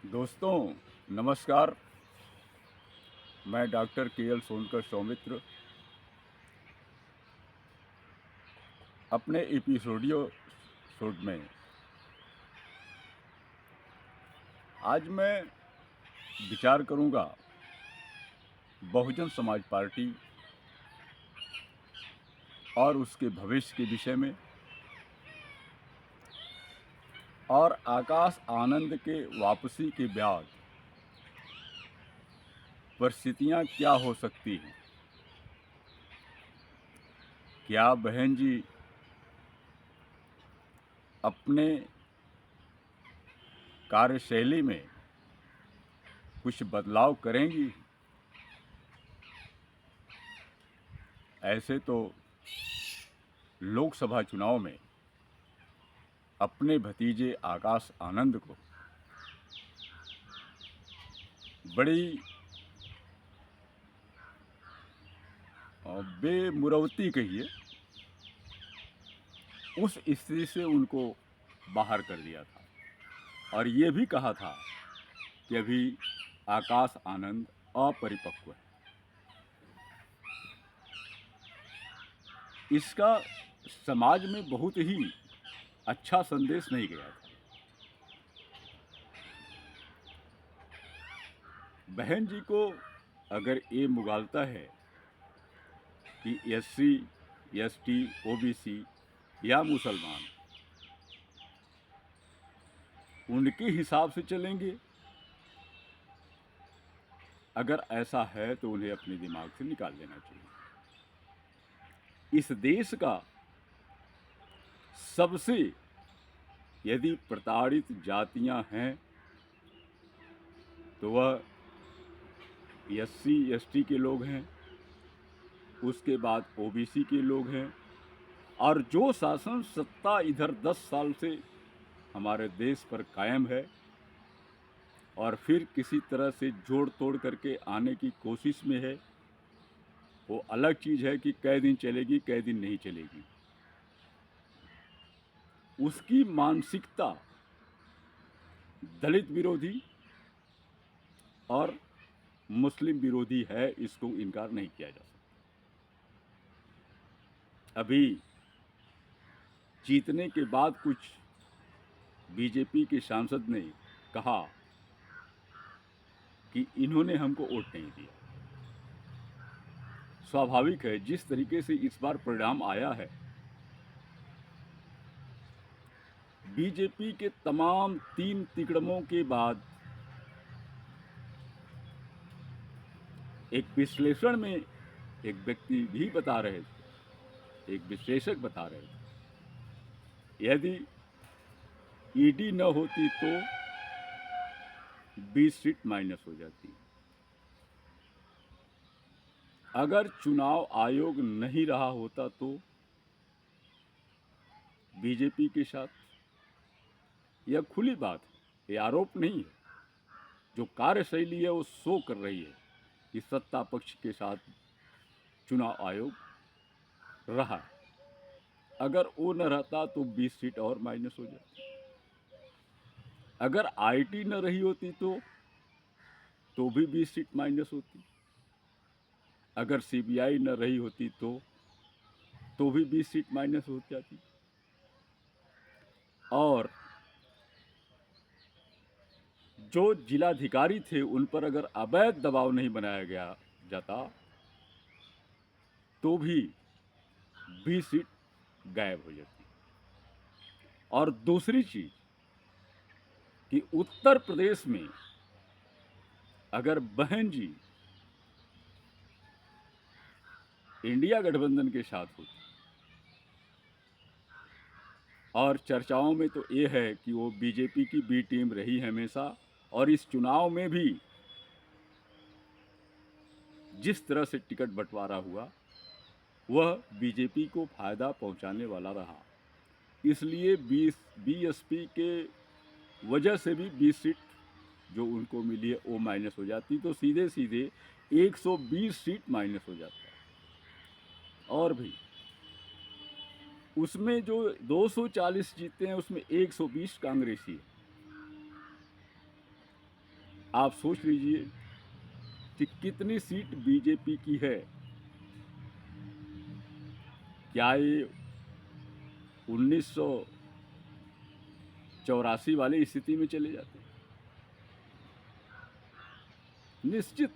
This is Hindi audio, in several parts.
दोस्तों नमस्कार। मैं डॉक्टर के.एल. सोनकर सौमित्र अपने एपिसोड में आज मैं विचार करूंगा बहुजन समाज पार्टी और उसके भविष्य के विषय में और आकाश आनंद के वापसी के बाद परिस्थितियां क्या हो सकती हैं। क्या बहन जी अपने कार्यशैली में कुछ बदलाव करेंगी? ऐसे तो लोकसभा चुनाव में अपने भतीजे आकाश आनंद को बड़ी बेमुरवती कहिए उस स्थिति से उनको बाहर कर दिया था और ये भी कहा था कि अभी आकाश आनंद अपरिपक्व है। इसका समाज में बहुत ही अच्छा संदेश नहीं गया था। बहन जी को अगर ये मुगालता है कि एससी, एसटी, ओबीसी या मुसलमान उनके हिसाब से चलेंगे, अगर ऐसा है तो उन्हें अपने दिमाग से निकाल देना चाहिए। इस देश का सबसे यदि प्रताड़ित जातियां हैं तो वह एससी एसटी के लोग हैं, उसके बाद ओबीसी के लोग हैं, और जो शासन सत्ता इधर 10 साल से हमारे देश पर कायम है और फिर किसी तरह से जोड़ तोड़ करके आने की कोशिश में है, वो अलग चीज़ है कि कै दिन चलेगी कै दिन नहीं चलेगी। उसकी मानसिकता दलित विरोधी और मुस्लिम विरोधी है, इसको इनकार नहीं किया जा सकता। अभी जीतने के बाद कुछ बीजेपी के सांसद ने कहा कि इन्होंने हमको वोट नहीं दिया। स्वाभाविक है, जिस तरीके से इस बार परिणाम आया है, बीजेपी के तमाम 3 तिकड़मों के बाद एक विश्लेषण में एक व्यक्ति भी बता रहे थे, एक विश्लेषक बता रहे थे, यदि ईडी न होती तो 20 सीट माइनस हो जाती। अगर चुनाव आयोग नहीं रहा होता तो बीजेपी के साथ, यह खुली बात है, ये आरोप नहीं है, जो कार्यशैली है वो शो कर रही है कि सत्ता पक्ष के साथ चुनाव आयोग रहा है। अगर वो न रहता तो 20 सीट और माइनस हो जाती। अगर आईटी न रही होती तो भी 20 सीट माइनस होती। अगर सीबीआई न रही होती तो भी 20 सीट माइनस हो जाती। और जो जिलाधिकारी थे उन पर अगर अवैध दबाव नहीं बनाया गया जाता तो भी 20 सीट गायब हो जाती। और दूसरी चीज कि उत्तर प्रदेश में अगर बहन जी इंडिया गठबंधन के साथ होती, और चर्चाओं में तो ये है कि वो बीजेपी की बी टीम रही हमेशा, और इस चुनाव में भी जिस तरह से टिकट बंटवारा हुआ वह बीजेपी को फायदा पहुंचाने वाला रहा। इसलिए बीएसपी के वजह से भी 20 सीट जो उनको मिली है वो माइनस हो जाती, तो सीधे सीधे 120 सीट माइनस हो जाता है। और भी उसमें जो 240 जीते हैं उसमें 120 कांग्रेसी है। आप सोच लीजिए कि कितनी सीट बीजेपी की है। क्या ये 1984 वाली स्थिति में चले जाते? निश्चित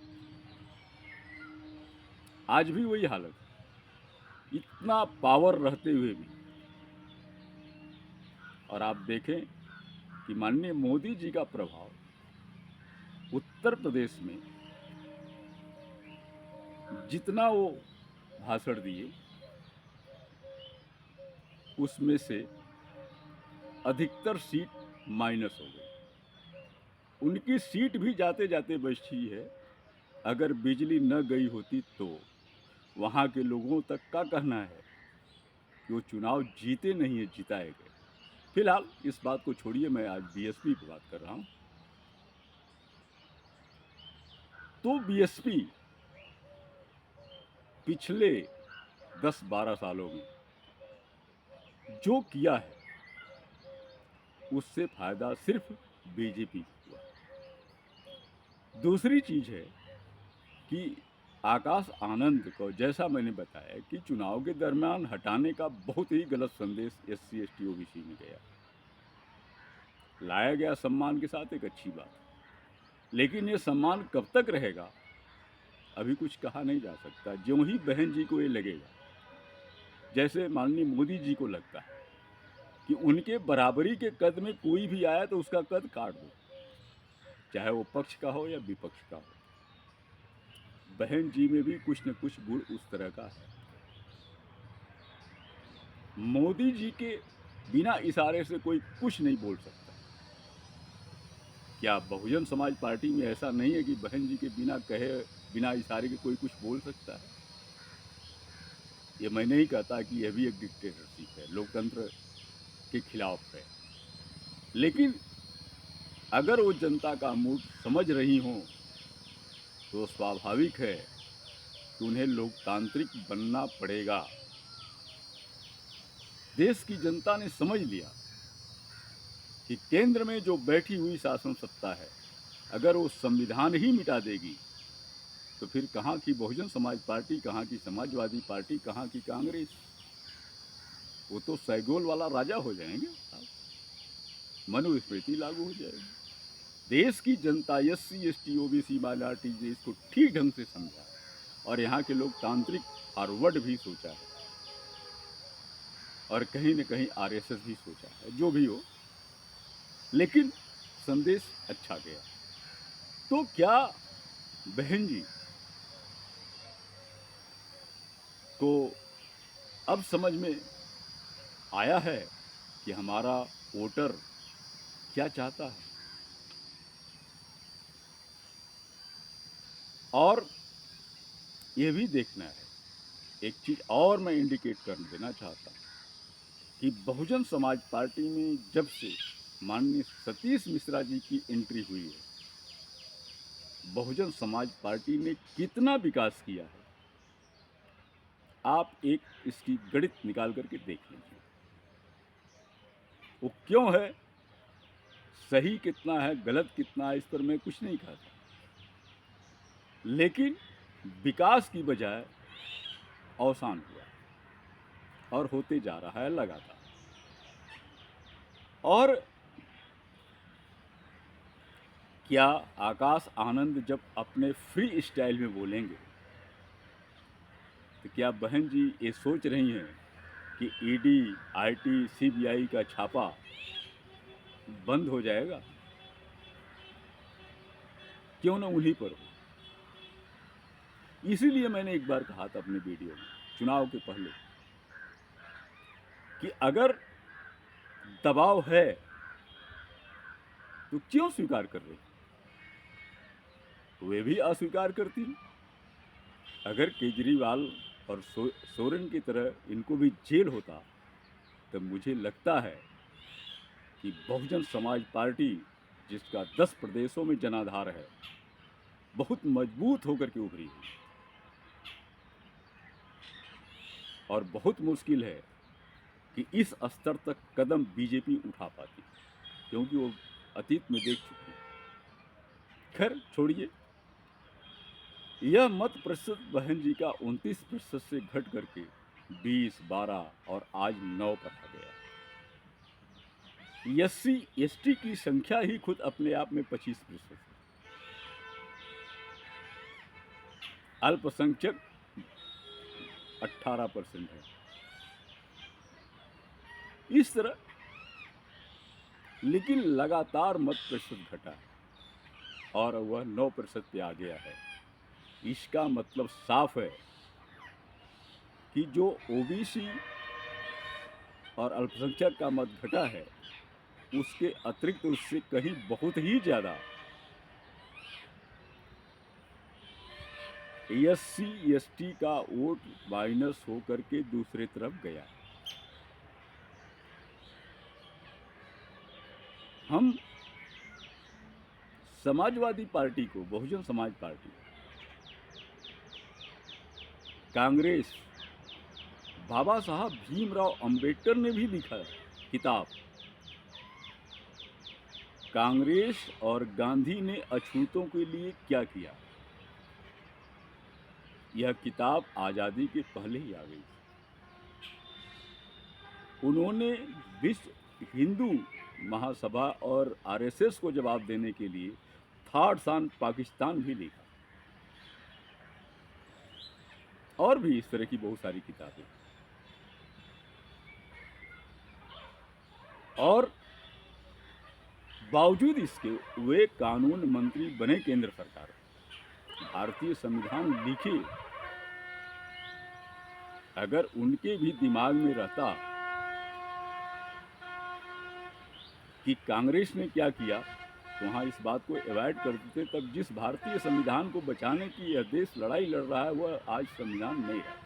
आज भी वही हालत है, इतना पावर रहते हुए भी। और आप देखें कि माननीय मोदी जी का प्रभाव उत्तर प्रदेश में जितना वो भाषण दिए उसमें से अधिकतर सीट माइनस हो गई। उनकी सीट भी जाते जाते बची है। अगर बिजली न गई होती तो वहाँ के लोगों तक का कहना है कि वो चुनाव जीते नहीं है, जिताए गए। फिलहाल इस बात को छोड़िए, मैं आज बीएसपी की बात कर रहा हूँ। तो बीएसपी पिछले 10-12 सालों में जो किया है उससे फायदा सिर्फ बीजेपी को हुआ। दूसरी चीज है कि आकाश आनंद को, जैसा मैंने बताया कि चुनाव के दरमियान हटाने का बहुत ही गलत संदेश एससी एसटी ओबीसी में गया। लाया गया सम्मान के साथ, एक अच्छी बात, लेकिन ये सम्मान कब तक रहेगा अभी कुछ कहा नहीं जा सकता। ज्यों ही बहन जी को ये लगेगा, जैसे माननीय मोदी जी को लगता है कि उनके बराबरी के कद में कोई भी आया तो उसका कद काट दो, चाहे वो पक्ष का हो या विपक्ष का हो। बहन जी में भी कुछ न कुछ गुण उस तरह का है। मोदी जी के बिना इशारे से कोई कुछ नहीं बोल सकता। क्या बहुजन समाज पार्टी में ऐसा नहीं है कि बहन जी के बिना कहे, बिना इशारे के कोई कुछ बोल सकता है? ये मैं नहीं कहता कि यह भी एक डिक्टेटरशिप है, लोकतंत्र के खिलाफ है, लेकिन अगर वो जनता का मूड समझ रही हो तो स्वाभाविक है कि उन्हें लोकतांत्रिक बनना पड़ेगा। देश की जनता ने समझ लिया कि केंद्र में जो बैठी हुई शासन सत्ता है, अगर वो संविधान ही मिटा देगी तो फिर कहाँ की बहुजन समाज पार्टी, कहाँ की समाजवादी पार्टी, कहाँ की कांग्रेस? वो तो सैगोल वाला राजा हो जाएंगे, मनुस्मृति लागू हो जाएगी। देश की जनता एससी एसटी ओबीसी माइनॉरिटी ने इसको ठीक ढंग से समझा और यहाँ के लोग तांत्रिक फॉरवर्ड भी सोचा है और कहीं न कहीं आरएसएस भी सोचा है। जो भी हो, लेकिन संदेश अच्छा गया। तो क्या बहन जी को अब समझ में आया है कि हमारा वोटर क्या चाहता है? और ये भी देखना है, एक चीज़ और मैं इंडिकेट कर देना चाहता हूँ कि बहुजन समाज पार्टी में जब से माननीय सतीश मिश्रा जी की एंट्री हुई है, बहुजन समाज पार्टी ने कितना विकास किया है, आप एक इसकी गणित निकाल करके देख लीजिए। वो क्यों है, सही कितना है, गलत कितना है, इस पर मैं कुछ नहीं कहता, लेकिन विकास की बजाय अवसान हुआ और होते जा रहा है लगातार। और क्या आकाश आनंद जब अपने फ्री स्टाइल में बोलेंगे तो क्या बहन जी ये सोच रही हैं कि ईडी, आईटी, सीबीआई का छापा बंद हो जाएगा? क्यों ना उन्हीं पर हो। इसीलिए मैंने एक बार कहा था अपने वीडियो में चुनाव के पहले कि अगर दबाव है तो क्यों स्वीकार कर रहे? वे भी अस्वीकार करती। अगर केजरीवाल और सोरेन की तरह इनको भी जेल होता तो मुझे लगता है कि बहुजन समाज पार्टी, जिसका 10 प्रदेशों में जनाधार है, बहुत मजबूत होकर के उभरी है। और बहुत मुश्किल है कि इस स्तर तक कदम बीजेपी उठा पाती, क्योंकि वो अतीत में देख चुकी है। खैर छोड़िए, यह मत प्रतिशत बहन जी का 29% से घट करके 20, 12 और आज 9 पर आ गया। एससी एसटी की संख्या ही खुद अपने आप में 25% है। अल्पसंख्यक 18% है। इस तरह लेकिन लगातार मत प्रतिशत घटा है और वह 9% पे आ गया है। इसका मतलब साफ है कि जो ओबीसी और अल्पसंख्यक का मत घटा है, उसके अतिरिक्त उससे कहीं बहुत ही ज़्यादा एससी एसटी का वोट माइनस होकर के दूसरे तरफ गया। हम समाजवादी पार्टी को, बहुजन समाज पार्टी, कांग्रेस, बाबा साहब भीमराव अंबेडकर ने भी लिखा किताब, कांग्रेस और गांधी ने अछूतों के लिए क्या किया। यह किताब आज़ादी के पहले ही आ गई। उन्होंने विश्व हिंदू महासभा और आरएसएस को जवाब देने के लिए थॉट्स ऑन पाकिस्तान भी लिखा, और भी इस तरह की बहुत सारी किताबें। और बावजूद इसके वे कानून मंत्री बने केंद्र सरकार, भारतीय संविधान लिखे। अगर उनके भी दिमाग में रहता कि कांग्रेस ने क्या किया, तो वहाँ इस बात को अवॉइड करते थे। तब जिस भारतीय संविधान को बचाने की यह देश लड़ाई लड़ रहा है, वह आज संविधान नहीं रहा।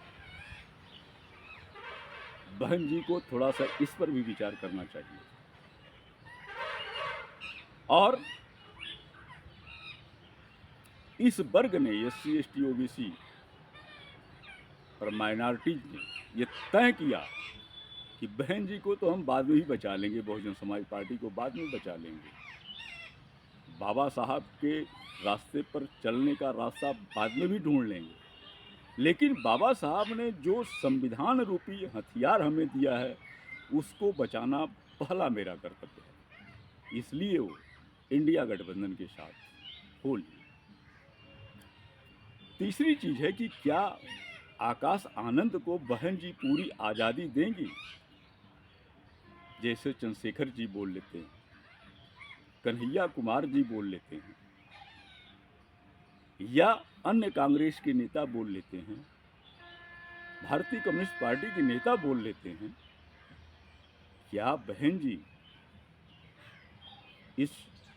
बहन जी को थोड़ा सा इस पर भी विचार करना चाहिए। और इस वर्ग ने, एससी एसटी ओबीसी और माइनॉरिटीज ने ये तय किया कि बहन जी को तो हम बाद में ही बचा लेंगे, बहुजन समाज पार्टी को बाद में बचा लेंगे, बाबा साहब के रास्ते पर चलने का रास्ता बाद में भी ढूंढ लेंगे। लेकिन बाबा साहब ने जो संविधान रूपी हथियार हमें दिया है, उसको बचाना पहला मेरा कर्तव्य है। इसलिए वो इंडिया गठबंधन के साथ हो लिए। तीसरी चीज है कि क्या आकाश आनंद को बहन जी पूरी आज़ादी देंगी, जैसे चंद्रशेखर जी बोल लेते हैं, कन्हैया कुमार जी बोल लेते हैं, या अन्य कांग्रेस के नेता बोल लेते हैं, भारतीय कम्युनिस्ट पार्टी के नेता बोल लेते हैं। क्या बहन जी इस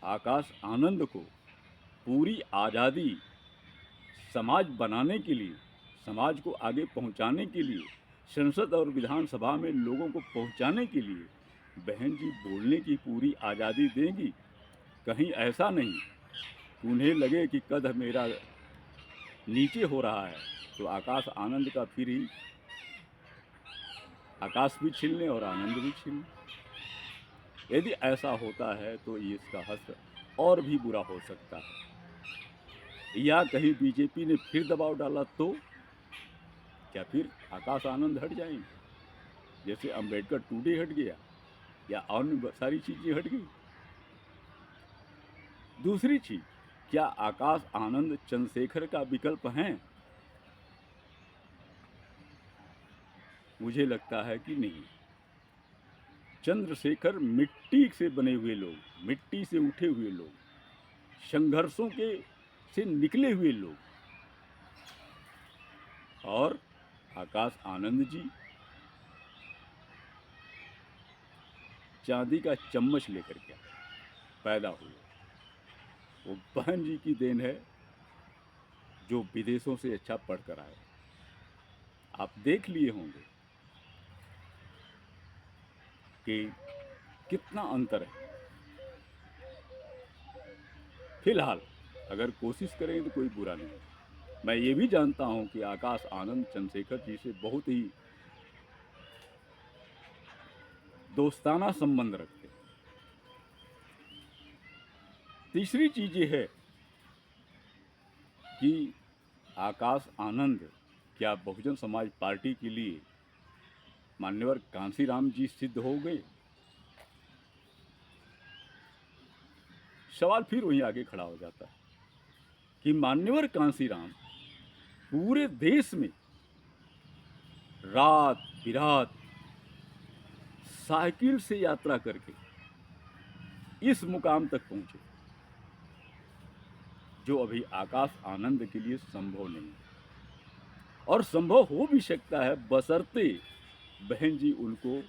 आकाश आनंद को पूरी आज़ादी समाज बनाने के लिए, समाज को आगे पहुंचाने के लिए, संसद और विधानसभा में लोगों को पहुंचाने के लिए बहन जी बोलने की पूरी आज़ादी देंगी? कहीं ऐसा नहीं कि उन्हें लगे कि कद मेरा नीचे हो रहा है तो आकाश आनंद का फिर ही आकाश भी छीन लें और आनंद भी छीन लें। यदि ऐसा होता है तो इसका हश्र और भी बुरा हो सकता है। या कहीं बीजेपी ने फिर दबाव डाला तो क्या फिर आकाश आनंद हट जाएंगे, जैसे अंबेडकर टूडे हट गया या और सारी चीज़ें हट गई? दूसरी चीज, क्या आकाश आनंद चंद्रशेखर का विकल्प हैं? मुझे लगता है कि नहीं। चंद्रशेखर मिट्टी से बने हुए लोग, मिट्टी से उठे हुए लोग, संघर्षों के से निकले हुए लोग, और आकाश आनंद जी चांदी का चम्मच लेकर के पैदा हुए। वो बहन जी की देन है जो विदेशों से अच्छा पढ़ कर आए। आप देख लिए होंगे कि कितना अंतर है। फिलहाल अगर कोशिश करें तो कोई बुरा नहीं। मैं ये भी जानता हूं कि आकाश आनंद चंद्रशेखर जी से बहुत ही दोस्ताना संबंध रखते हैं। तीसरी चीज ये है कि आकाश आनंद क्या बहुजन समाज पार्टी के लिए मान्यवर कांसीराम जी सिद्ध हो गए? सवाल फिर वहीं आगे खड़ा हो जाता है कि मान्यवर कांसीराम पूरे देश में रात बिरात साइकिल से यात्रा करके इस मुकाम तक पहुंचे जो अभी आकाश आनंद के लिए संभव नहीं है। और संभव हो भी सकता है बशर्ते बहन जी उनको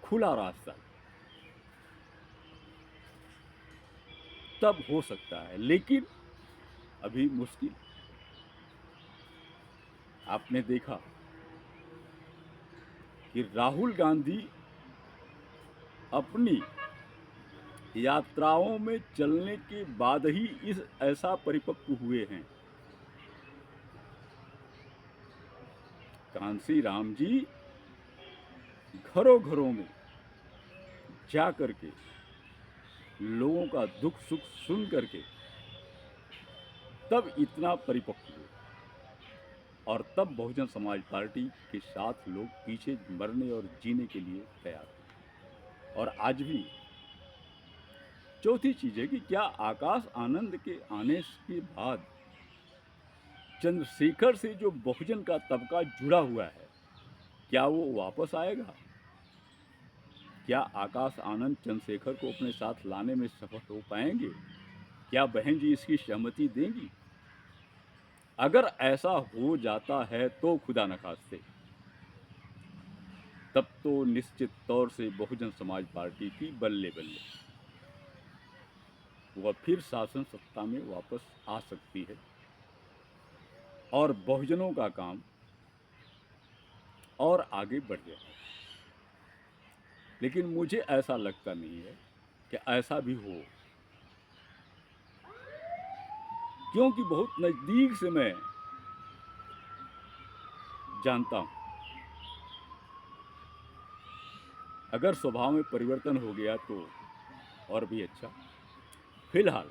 खुला रास्ता दें, तब हो सकता है, लेकिन अभी मुश्किल। आपने देखा कि राहुल गांधी अपनी यात्राओं में चलने के बाद ही इस ऐसा परिपक्व हुए हैं। कांसीराम जी घरों घरों में जा करके लोगों का दुख सुख सुन करके तब इतना परिपक्व हुए, और तब बहुजन समाज पार्टी के साथ लोग पीछे मरने और जीने के लिए तैयार हैं। और आज भी चौथी चीज है कि क्या आकाश आनंद के आने के बाद चंद्रशेखर से जो बहुजन का तबका जुड़ा हुआ है, क्या वो वापस आएगा? क्या आकाश आनंद चंद्रशेखर को अपने साथ लाने में सफल हो पाएंगे? क्या बहन जी इसकी सहमति देंगी? अगर ऐसा हो जाता है तो खुदा न खास्ते, तब तो निश्चित तौर से बहुजन समाज पार्टी की बल्ले बल्ले, वह फिर शासन सत्ता में वापस आ सकती है और बहुजनों का काम और आगे बढ़ जाएगा। लेकिन मुझे ऐसा लगता नहीं है कि ऐसा भी हो, क्योंकि बहुत नज़दीक से मैं जानता हूं, अगर स्वभाव में परिवर्तन हो गया तो और भी अच्छा। फिलहाल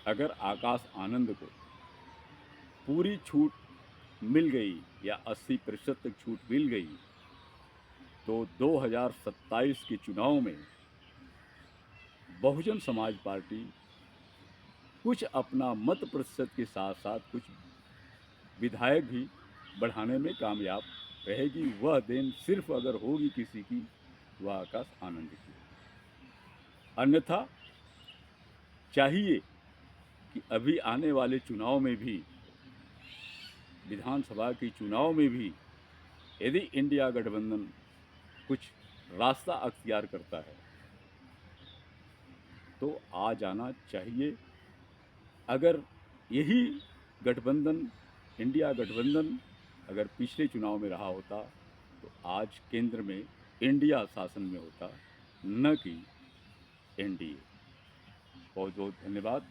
अगर आकाश आनंद को पूरी छूट मिल गई या 80% तक छूट मिल गई तो 2027 के चुनाव में बहुजन समाज पार्टी कुछ अपना मत प्रतिशत के साथ साथ कुछ विधायक भी बढ़ाने में कामयाब रहेगी। वह दिन सिर्फ अगर होगी किसी की, वह आकाश आनंद की। अन्यथा चाहिए कि अभी आने वाले चुनाव में भी, विधानसभा के चुनाव में भी, यदि इंडिया गठबंधन कुछ रास्ता अख्तियार करता है तो आ जाना चाहिए। अगर यही गठबंधन, इंडिया गठबंधन अगर पिछले चुनाव में रहा होता तो आज केंद्र में इंडिया शासन में होता, न कि एनडीए। बहुत बहुत धन्यवाद।